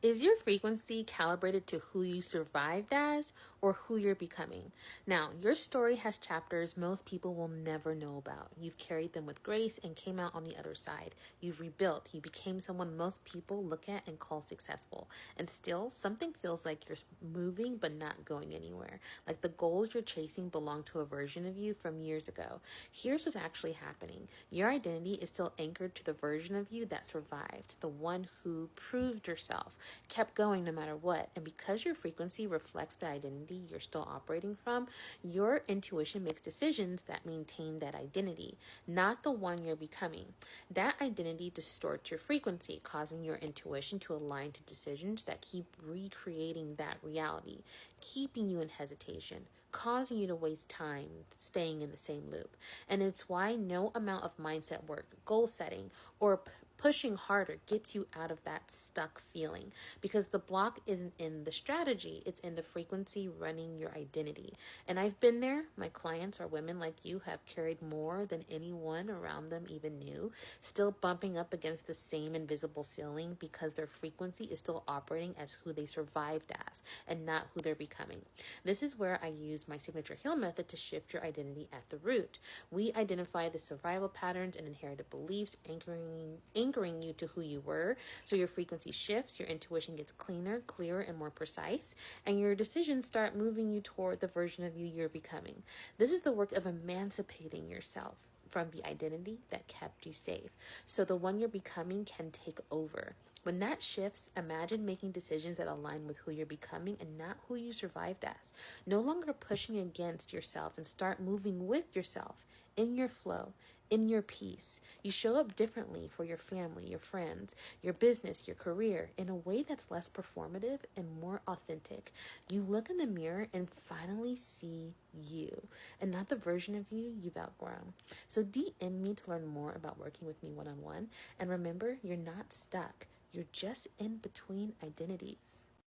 Is your frequency calibrated to who you survived as or who you're becoming? Now, your story has chapters most people will never know about. You've carried them with grace and came out on the other side. You've rebuilt. You became someone most people look at and call successful. And still, something feels like you're moving but not going anywhere. Like the goals you're chasing belong to a version of you from years ago. Here's what's actually happening. Your identity is still anchored to the version of you that survived, the one who proved yourself, kept going no matter what. And because your frequency reflects the identity you're still operating from, your intuition makes decisions that maintain that identity, not the one you're becoming. That identity distorts your frequency, causing your intuition to align to decisions that keep recreating that reality, keeping you in hesitation, causing you to waste time staying in the same loop. And it's why no amount of mindset work, goal setting, or pushing harder gets you out of that stuck feeling, because the block isn't in the strategy, it's in the frequency running your identity. And I've been there. My clients are women like you, have carried more than anyone around them even knew, still bumping up against the same invisible ceiling because their frequency is still operating as who they survived as and not who they're becoming. This is where I use my signature heal method to shift your identity at the root. We identify the survival patterns and inherited beliefs, anchoring you to who you were, so your frequency shifts, your intuition gets cleaner, clearer, and more precise, and your decisions start moving you toward the version of you you're becoming. This is the work of emancipating yourself from the identity that kept you safe, so the one you're becoming can take over. When that shifts, imagine making decisions that align with who you're becoming and not who you survived as. No longer pushing against yourself, and start moving with yourself, in your flow, in your peace. You show up differently for your family, your friends, your business, your career, in a way that's less performative and more authentic. You look in the mirror and finally see you, and not the version of you you've outgrown. So DM me to learn more about working with me one-on-one. And remember, you're not stuck. You're just in between identities.